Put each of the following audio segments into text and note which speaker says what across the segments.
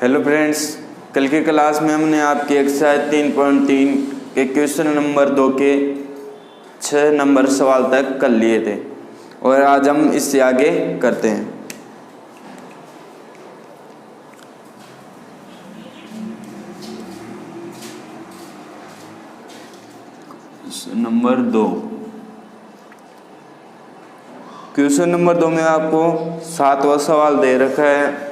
Speaker 1: Hello friends, कल की class में हमने आपकी एक्सरसाइज 3.3 के क्वेश्चन नंबर 2 के 6 नंबर सवाल तक कर लिए थे और आज हम इससे आगे करते हैं। नंबर 2, क्वेश्चन नंबर 2 में आपको 7वां सवाल दे रखा है।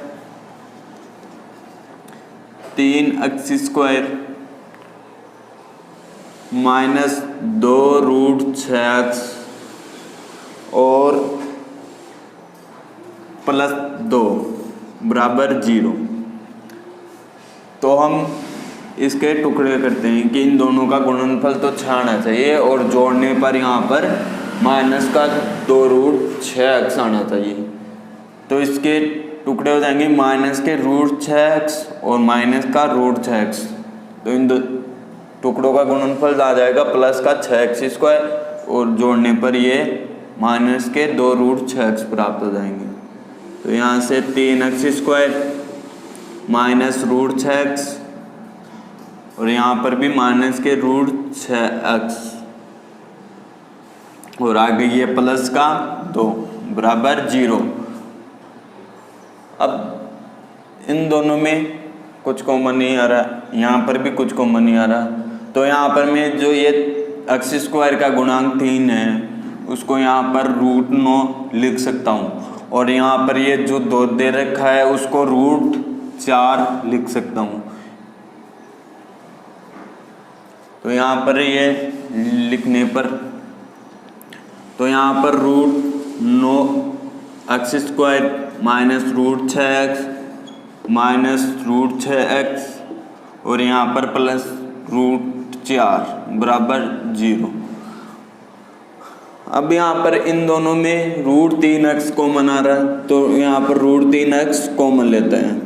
Speaker 1: 3x² माइनस 2√6x और प्लस 2 बराबर 0। तो हम इसके टुकड़े करते हैं कि इन दोनों का गुणनफल तो 6 आना चाहिए और जोड़ने पर यहाँ पर माइनस का 2√6x आना चाहिए। तो इसके टुकड़े हो जाएंगे माइनस के √6x और माइनस का √6x। तो इन दो टुकड़ों का गुणनफल आ जाएगा प्लस का 6x² और जोड़ने पर ये माइनस के 2√6x प्राप्त हो जाएंगे। तो यहाँ से 3x² माइनस √6x और यहाँ पर भी माइनस के √6x और आगे ये प्लस का 2 बराबर 0। अब इन दोनों में कुछ कॉमन नहीं आ रहा, यहाँ पर भी कुछ कॉमन नहीं आ रहा। तो यहाँ पर मैं जो ये x² का गुणांक 3 है उसको यहाँ पर √9 लिख सकता हूँ और यहाँ पर ये जो 2 दे रखा है उसको √4 लिख सकता हूँ। तो यहाँ पर ये लिखने पर तो यहाँ पर √9 x² minus √6x minus √6x और यहाँ पर प्लस √4 बराबर 0। अब यहाँ पर इन दोनों में √3x कॉमन आ रहा है तो यहाँ पर √3x कॉमन लेते हैं।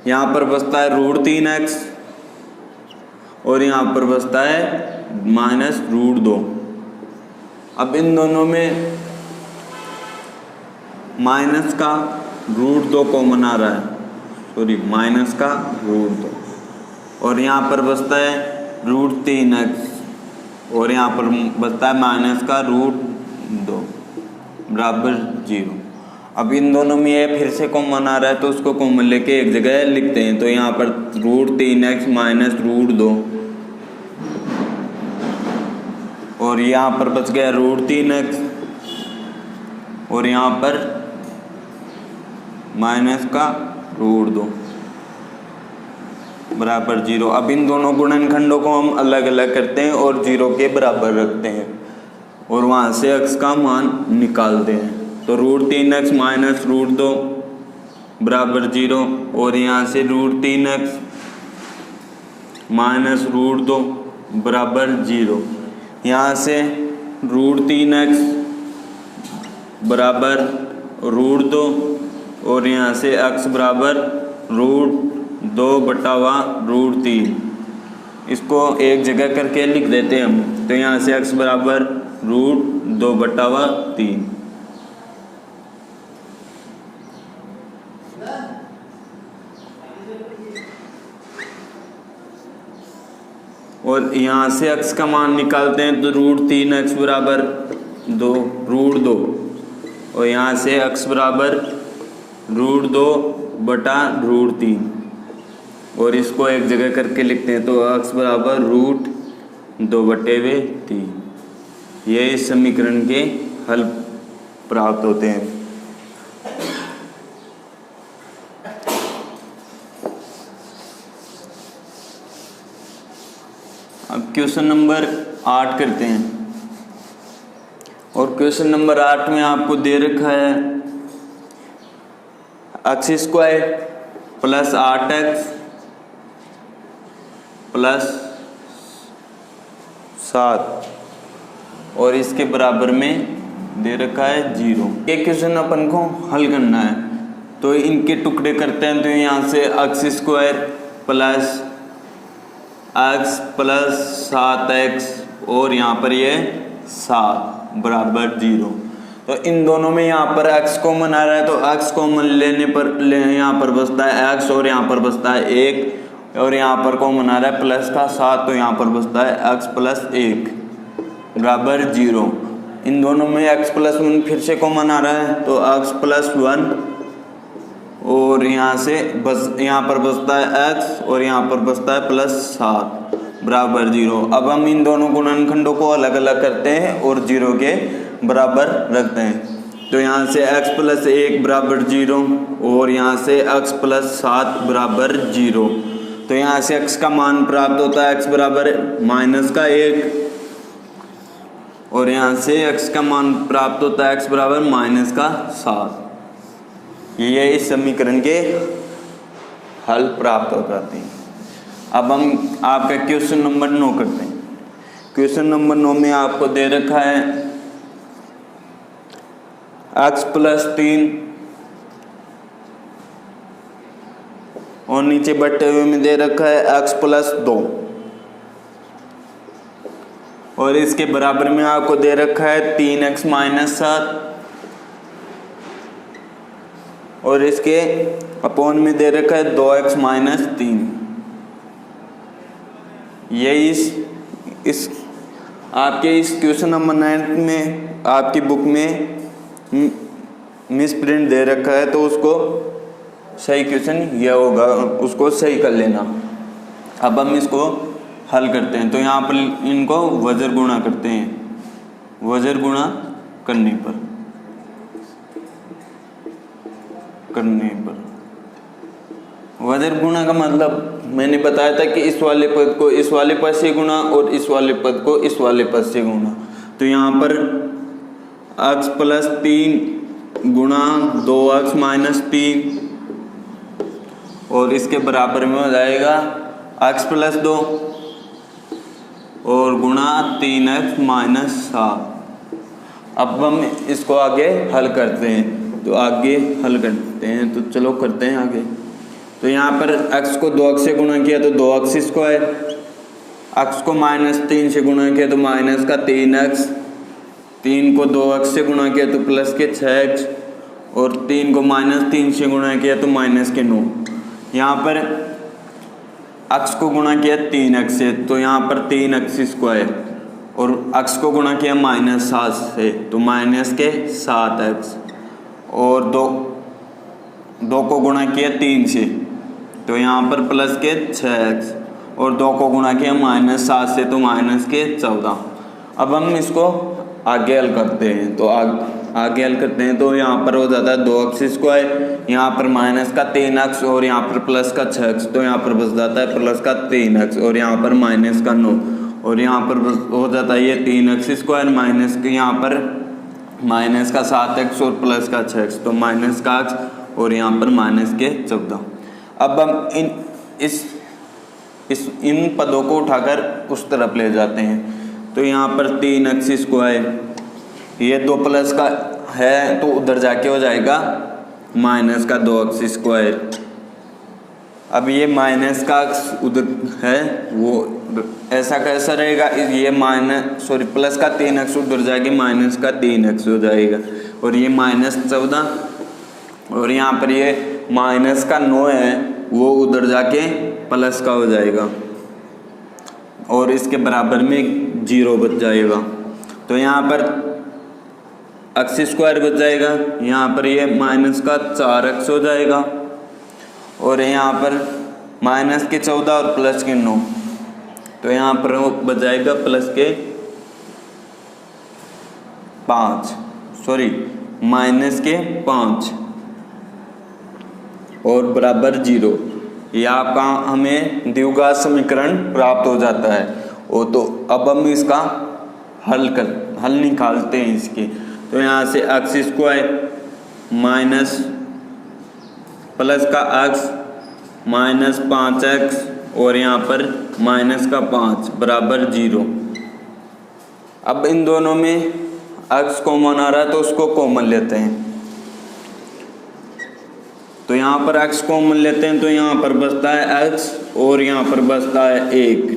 Speaker 1: यहाँ पर बचता है √3x और यहाँ पर बचता है माइनस √2। अब इन दोनों में माइनस का √2 कॉमन आ रहा है, सॉरी माइनस का √2 और यहाँ पर बचता है √3x और यहाँ पर बचता है माइनस का √2 बराबर 0। अब इन दोनों में ये फिर से कॉमन आ रहा है तो उसको कॉमन लेके एक जगह लिखते हैं। तो यहाँ पर √3x माइनस √2 और यहाँ पर बच गया √3x और यहाँ पर माइनस का √2 बराबर 0। अब इन दोनों गुणनखंडों को हम अलग अलग करते हैं और 0 के बराबर रखते हैं और वहाँ से x का मान निकालते हैं। तो √3x माइनस √2 बराबर 0 और यहाँ से √3x माइनस √2 बराबर 0। यहाँ से √3x बराबर √2 और यहाँ से x बराबर √2/√3। इसको एक जगह करके लिख देते हैं हम। तो यहाँ से x बराबर √2/3 और यहाँ से x का मान निकालते हैं तो √3x बराबर 2 और यहाँ से x बराबर √2/√3 और इसको एक जगह करके लिखते हैं तो x बराबर √2/3। ये इस समीकरण के हल प्राप्त होते हैं। अब क्वेश्चन नंबर 8 करते हैं और क्वेश्चन नंबर 8 में आपको दे रखा है x² प्लस 8x प्लस 7 और इसके बराबर में दे रखा है 0। ये क्वेश्चन अपन को हल करना है तो इनके टुकड़े करते हैं। तो यहाँ से x² plus x plus 7x और यहाँ पर ये 7 बराबर 0। तो इन दोनों में यहाँ पर x कॉमन आ रहा है, तो x कॉमन लेने पर यहाँ पर बचता है x और यहाँ पर बचता है 1, और यहाँ पर कॉमन आ रहा है प्लस का 7, तो यहाँ पर बचता है x प्लस 1 बराबर 0। इन दोनों में x प्लस 1 फिर से कॉमन आ रहा है, तो x प्लस 1 और यहाँ से बस यहाँ पर बचता है x और यहाँ पर बचता है प्लस 7 बराबर 0। अब हम इन दोनों गुणनखंडों को अलग अलग करते हैं और 0 के बराबर रखते हैं। तो यहाँ से x प्लस 1 बराबर 0 और यहाँ से x प्लस 7 बराबर 0। तो यहाँ से x का मान प्राप्त होता है x बराबर माइनस का 1 और यहाँ से x का मान प्राप्त होता है x बराबर माइनस का 7। ये इस समीकरण के हल प्राप्त हो जाते हैं। अब हम आपका क्वेश्चन नंबर 9 करते हैं। क्वेश्चन नंबर 9 में आपको दे रखा है x प्लस 3 और नीचे बटे हुए में दे रखा है x प्लस 2 और इसके बराबर में आपको दे रखा है 3x माइनस 7 और इसके अपोन में दे रखा है 2x माइनस 3। ये इस आपके इस क्वेश्चन नंबर 9 में आपकी बुक में मिस प्रिंट दे रखा है, तो उसको सही क्वेश्चन यह होगा, उसको सही कर लेना। अब हम इसको हल करते हैं। तो यहाँ पर इनको वज्र गुणा करते हैं, वज्र गुणा करने पर वज्र गुणा का मतलब मैंने बताया था कि इस वाले पद को इस वाले पद से गुणा और इस वाले पद को इस वाले पद से गुणा। तो यहाँ पर x प्लस 3 गुणा 2x माइनस 3 और इसके बराबर में हो जाएगा x प्लस 2 और गुणा 3x माइनस 7। अब हम इसको आगे हल करते हैं। तो आगे हल करते हैं, तो चलो करते हैं आगे। तो यहाँ पर x को 2x से गुणा किया तो 2x स्क्वायर, x को माइनस 3 से गुणा किया तो माइनस का 3x, 3 को 2x से गुणा किया तो प्लस के 6x और 3 को माइनस 3 से गुणा किया तो माइनस के 9। यहाँ पर x को गुणा किया 3x से तो यहाँ पर 3x स्क्वायर और x को गुणा किया माइनस 7 से तो माइनस के 7x और 2 को गुणा किया 3 से तो यहाँ पर प्लस के 6x और 2 को गुणा किया माइनस 7 से तो माइनस के 14। अब हम इसको आगे हल करते हैं। तो आगे हल करते हैं तो यहाँ पर हो जाता है 2x स्क्वायर, यहाँ पर माइनस का 3x और यहाँ पर प्लस का 6x, तो यहाँ पर बच जाता है प्लस का 3x और यहाँ पर माइनस का 9 और यहाँ पर हो जाता है ये 3x स्क्वायर माइनस के यहाँ पर माइनस का 7x और प्लस का 6x, तो माइनस का x और यहाँ पर माइनस के 14। अब हम इन पदों को उठाकर उस तरफ ले जाते हैं। तो यहाँ पर 3x स्क्वायर, ये 2 प्लस का है तो उधर जाके हो जाएगा माइनस का 2x स्क्वायर। अब ये माइनस का उधर है वो ऐसा कैसा रहेगा, ये प्लस का 3x उधर जाके माइनस का 3x हो जाएगा और ये माइनस 14 और यहाँ पर ये माइनस का 9 है वो उधर जाके प्लस का हो जाएगा और इसके बराबर में 0 बच जाएगा। तो यहाँ पर x स्क्वायर बच जाएगा, यहाँ पर ये माइनस का 4x हो जाएगा और यहाँ पर माइनस के 14 और प्लस के 9, तो यहाँ पर बच जाएगा प्लस के 5 माइनस के 5 और बराबर 0। यह आपका हमें द्विघात समीकरण प्राप्त हो जाता है। और तो अब हम इसका हल निकालते हैं इसके। तो यहाँ से x स्क्वायर माइनस प्लस का x माइनस 5x और यहाँ पर माइनस का 5 बराबर 0। अब इन दोनों में x कॉमन आ रहा है तो उसको कॉमन लेते हैं। तो यहाँ पर x कॉमन लेते हैं तो यहाँ पर बचता है x और यहाँ पर बचता है 1।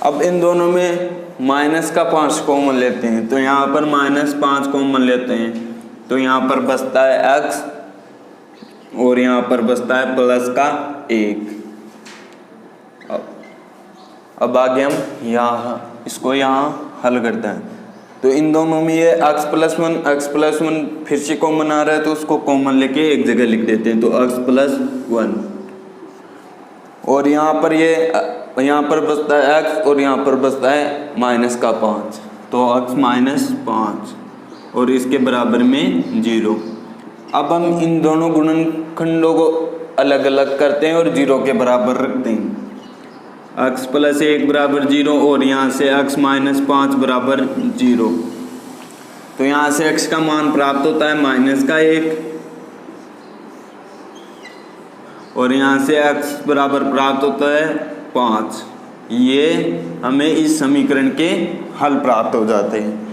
Speaker 1: अब इन दोनों में माइनस का 5 कॉमन लेते हैं, तो यहाँ पर -5 कॉमन लेते हैं, तो यहाँ पर बचता है x और यहाँ पर बचता है प्लस का 1। अब आगे हम यहाँ इसको यहाँ हल करते हैं, तो इन दोनों में ये x+1 फिर से कॉमन आ रहा है, तो उसको कॉमन लेके एक जगह लिख देते हैं, तो x+1 और यहाँ पर यहाँ पर बचता है x और यहाँ पर बचता है -5, तो x -5 और इसके बराबर में 0। अब हम इन दोनों गुणनखंडों को अलग अलग करते हैं और 0 के बराबर रखते हैं। x+1 बराबर 0 और यहाँ से x -5 बराबर 0, तो यहाँ से x का मान प्राप्त होता है -1 और यहाँ से x बराबर प्राप्त होता है 5। ये हमें इस समीकरण के हल प्राप्त हो जाते हैं।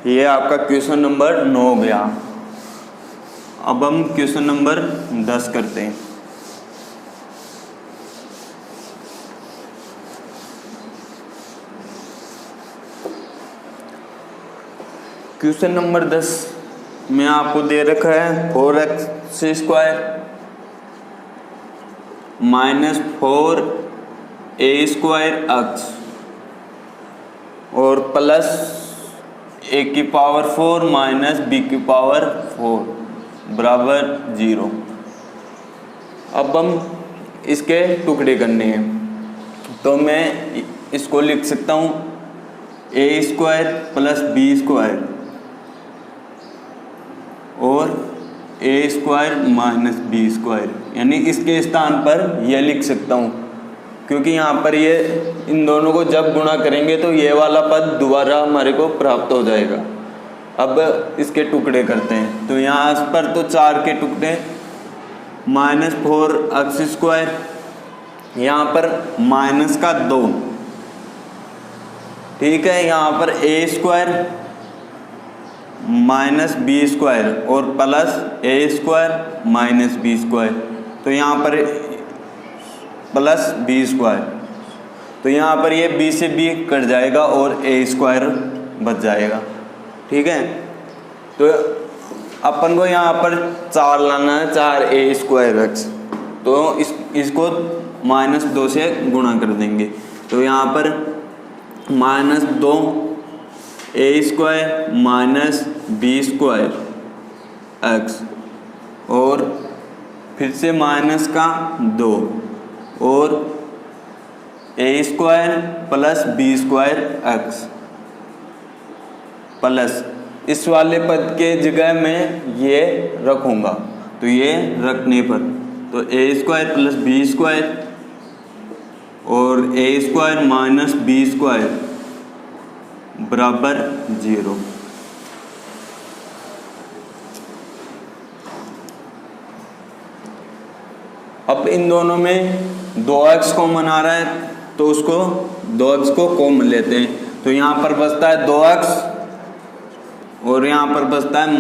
Speaker 1: ये आपका क्वेश्चन नंबर 9 हो गया। अब हम क्वेश्चन नंबर 10 करते हैं। क्वेश्चन नंबर 10 में आपको दे रखा है 4x² -4a² और प्लस a⁴ b⁴ बराबर 0। अब हम इसके टुकड़े करने हैं, तो मैं इसको लिख सकता हूँ a² + b² और a² - b², यानी इसके स्थान पर यह लिख सकता हूँ, क्योंकि यहाँ पर ये इन दोनों को जब गुणा करेंगे तो ये वाला पद दोबारा हमारे को प्राप्त हो जाएगा। अब इसके टुकड़े करते हैं, तो यहाँ पर तो 4 के टुकड़े -4x², यहाँ पर -2, ठीक है, यहाँ पर a² - b² और प्लस a² - b², तो यहाँ पर प्लस b², तो यहाँ पर ये b से b कट जाएगा और a² बच जाएगा, ठीक है। तो अपन को यहाँ पर 4 लाना है, 4a²x, तो इसको -2 से गुणा कर देंगे, तो यहाँ पर -2 a² - b²x और फिर से -2 और a² + b²x प्लस इस वाले पद के जगह में ये रखूँगा, तो ये रखने पर तो a² + b² और a² - b² बराबर 0। अब इन दोनों में 2x कॉमन आ रहा है, तो उसको 2x को कॉमन लेते हैं, तो यहाँ पर बचता है 2x और यहाँ पर बचता है -a²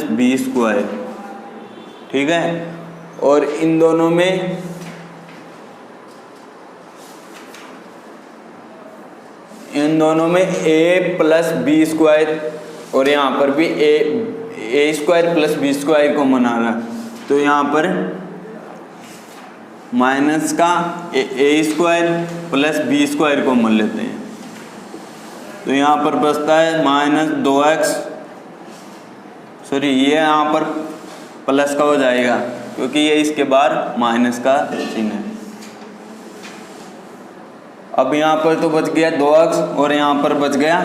Speaker 1: - b², ठीक है। और इन दोनों में a + b² और यहाँ पर भी a² + b² कॉमन आ रहा है, तो यहाँ पर माइनस का a² + b² कॉमन लेते हैं, तो यहाँ पर बचता है -2x, सॉरी ये यहाँ पर प्लस का हो जाएगा क्योंकि ये इसके बाद माइनस का चिन्ह है। अब यहाँ पर तो बच गया 2x और यहाँ पर बच गया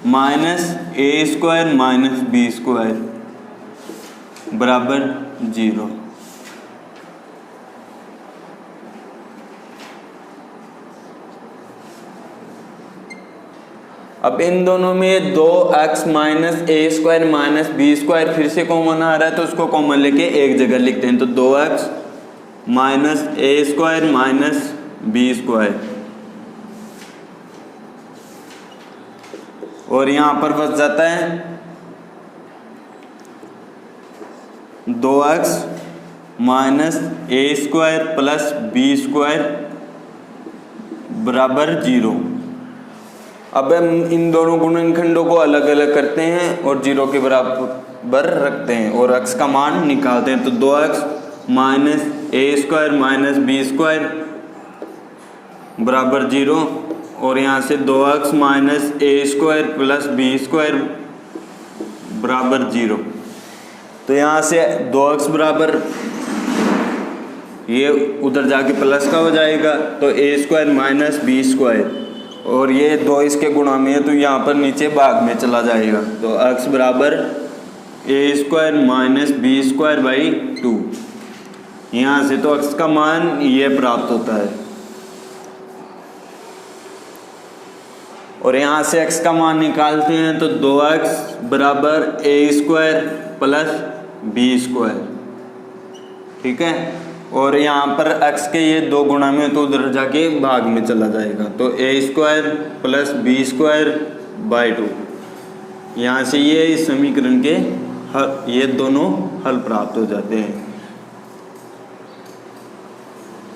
Speaker 1: -a² - b² बराबर 0। अब इन दोनों में 2x - a² - b² फिर से कॉमन आ रहा है, तो उसको कॉमन लेके एक जगह लिखते हैं, तो 2x - a² - b² और यहाँ पर बच जाता है 2x - a² + b² बराबर 0। अब हम इन दोनों गुणनखंडों को अलग अलग करते हैं और 0 के बराबर रखते हैं और x का मान निकालते हैं। तो 2x minus a² minus b² बराबर 0 और यहाँ से 2x minus a² plus b² बराबर 0। तो यहाँ से 2x बराबर ये उधर जाके प्लस का हो जाएगा, तो a² माइनस b² और ये 2 इसके गुणा में है तो यहाँ पर नीचे भाग में चला जाएगा। तो x बराबर a² माइनस b² बाई 2। यहाँ से तो x का मान ये प्राप्त होता है और यहाँ से x का मान निकालते हैं तो 2x बराबर a² प्लस b²। ठीक है, और यहाँ पर x के ये 2 गुणा में तो उधर जाके भाग में चला जाएगा। तो a² प्लस b² बाई 2। यहाँ से ये इस समीकरण के ये दोनों हल प्राप्त हो जाते हैं।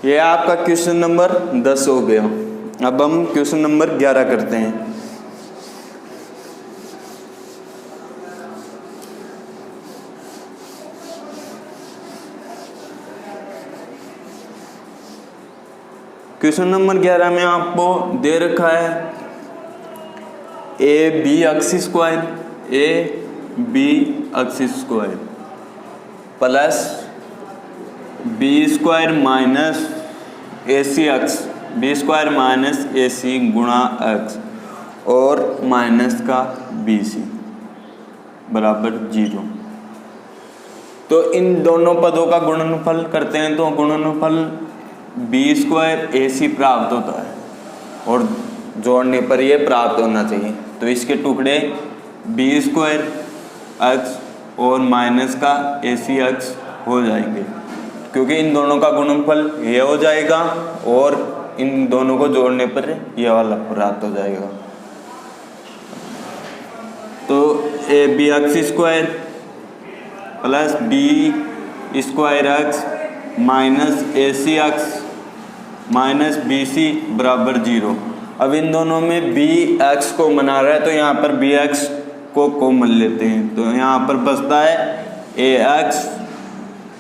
Speaker 1: ये आपका क्वेश्चन नंबर 10 हो गया। अब हम क्वेश्चन नंबर 11 करते हैं। क्वेश्चन नंबर 11 में आपको दे रखा है a b x square plus b² minus AC गुणा x और माइनस का BC बराबर 0। तो इन दोनों पदों का गुणनफल करते हैं तो गुणनफल b² AC प्राप्त होता है और जोड़ने पर ये प्राप्त होना चाहिए। तो इसके टुकड़े b² x और माइनस का AC x हो जाएंगे क्योंकि इन दोनों का गुणनफल ये हो जाएगा और इन दोनों को जोड़ने पर ये वाला प्राप्त हो जाएगा। तो AB² plus b² minus AC x minus BC बराबर 0। अब इन दोनों में bx को मना रहा है तो यहाँ पर bx को कॉमन लेते हैं। तो यहाँ पर बचता है ax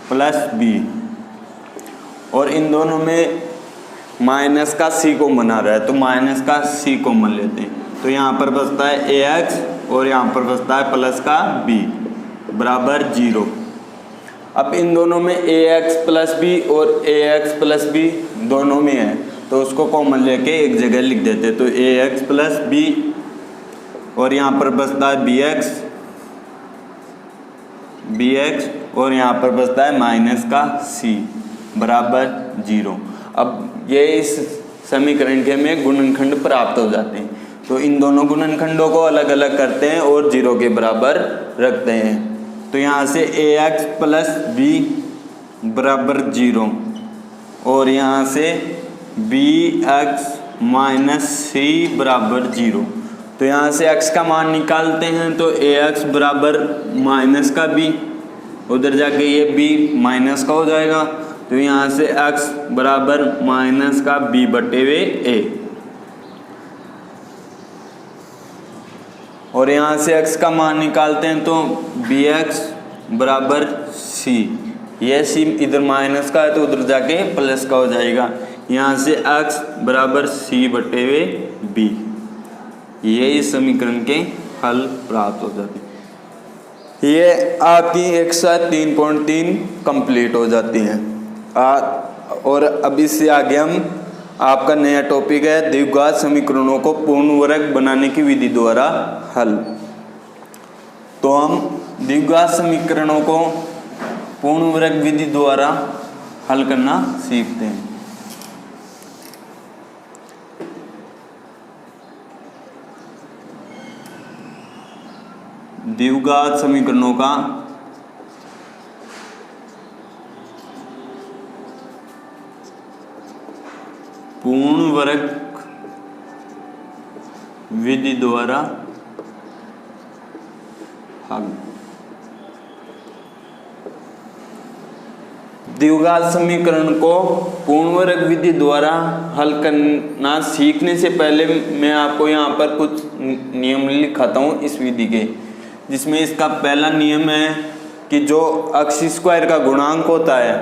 Speaker 1: प्लस b और इन दोनों में माइनस का c को मना रहा है तो माइनस का c कॉमन लेते हैं। तो यहाँ पर बचता है ax और यहाँ पर बचता है प्लस का b बराबर 0। अब इन दोनों में ax प्लस b और ax प्लस b दोनों में है तो उसको कॉमन लेके एक जगह लिख देते हैं। तो ax प्लस b और यहाँ पर बचता है bx और यहाँ पर बचता है माइनस का c बराबर 0। अब ये इस समीकरण के में गुणनखंड प्राप्त हो जाते हैं। तो इन दोनों गुणनखंडों को अलग अलग करते हैं और 0 के बराबर रखते हैं। तो यहाँ से ax प्लस b बराबर 0 और यहाँ से bx माइनस c बराबर 0। तो यहाँ से x का मान निकालते हैं तो ax बराबर माइनस का b, उधर जाके ये b माइनस का हो जाएगा। तो यहाँ से x बराबर माइनस का b बटे हुए a और यहाँ से x का मान निकालते हैं तो bx बराबर c। यह c इधर माइनस का है तो उधर जाके प्लस का हो जाएगा। यहाँ से x बराबर c बटे हुए b। ये इस समीकरण के हल प्राप्त हो जाते हैं। ये आपकी 103.3 कंप्लीट हो जाती हैं। और अब इससे आगे हम आपका नया टॉपिक है द्विघात समीकरणों को पूर्ण वर्ग बनाने की विधि द्वारा हल। तो हम द्विघात समीकरणों को पूर्ण वर्ग विधि द्वारा हल करना सीखते हैं। द्विघात समीकरणों का पूर्ण वर्ग विधि द्वारा हल। द्विघात समीकरण को पूर्ण वर्ग विधि द्वारा हल करना सीखने से पहले मैं आपको यहाँ पर कुछ नियम लिखाता हूँ इस विधि के, जिसमें इसका पहला नियम है कि जो अक्ष स्क्वायर का गुणांक होता है,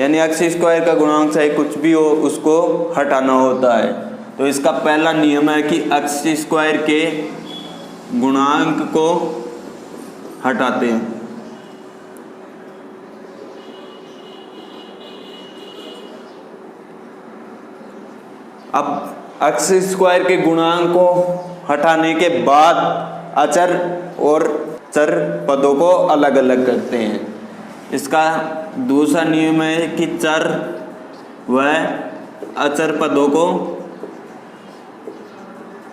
Speaker 1: यानी अक्ष स्क्वायर का गुणांक चाहे कुछ भी हो उसको हटाना होता है। तो इसका पहला नियम है कि अक्ष स्क्वायर के गुणांक को हटाते हैं। अब अक्ष स्क्वायर के गुणांक को हटाने के बाद अचर और चर पदों को अलग अलग करते हैं। इसका दूसरा नियम है कि चर व अचर पदों को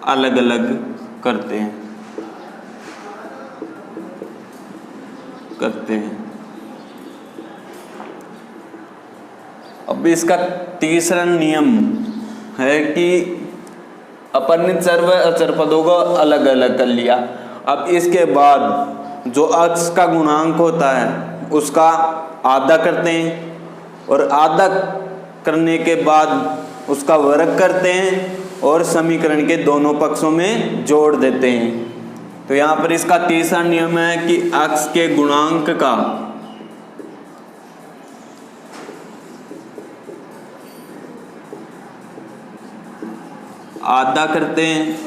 Speaker 1: अलग अलग करते हैं। अब इसका तीसरा नियम है कि अपन ने चर व अचर पदों को अलग अलग कर लिया। अब इसके बाद जो अक्ष का गुणांक होता है उसका आधा करते हैं और आधा करने के बाद उसका वर्ग करते हैं और समीकरण के दोनों पक्षों में जोड़ देते हैं। तो यहाँ पर इसका तीसरा नियम है कि अक्ष के गुणांक का आधा करते हैं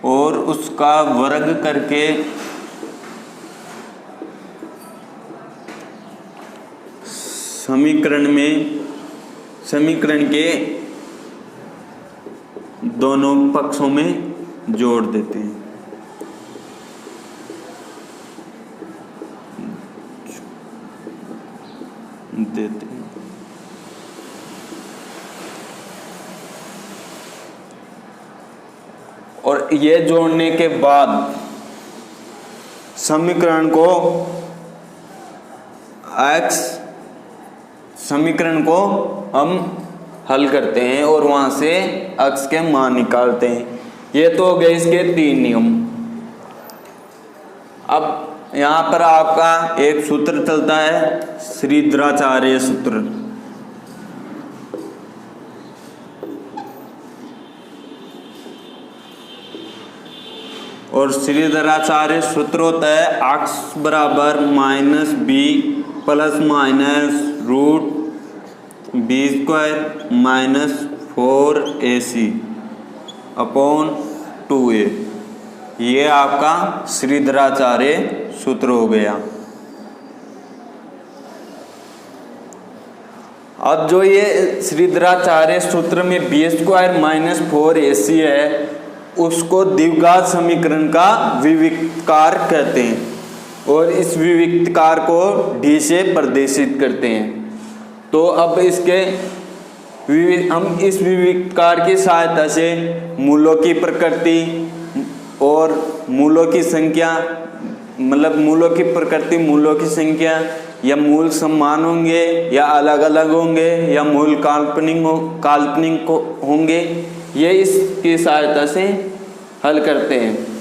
Speaker 1: और उसका वर्ग करके समीकरण के दोनों पक्षों में जोड़ देते हैं। और ये जोड़ने के बाद समीकरण को हम हल करते हैं और वहां से अक्ष के मान निकालते हैं। ये तो हो गए इसके 3 नियम। अब यहाँ पर आपका एक सूत्र चलता है, श्रीधराचार्य सूत्र। और श्रीधराचार्य सूत्र होता है अक्ष बराबर -b plus minus root b square minus 4ac upon 2a। ये आपका श्रीधराचार्य सूत्र हो गया। अब जो ये श्रीधराचार्य सूत्र में b स्क्वायर माइनस 4ac है उसको द्विघात समीकरण का विविक्तकार कहते हैं और इस विविक्तकार को d से प्रदर्शित करते हैं। तो अब हम इस विविक्तकार की सहायता से मूलों की प्रकृति और मूलों की संख्या, मतलब मूलों की प्रकृति, मूलों की संख्या, या मूल समान होंगे या अलग अलग होंगे या मूल काल्पनिक होंगे, ये इसकी सहायता से हल करते हैं।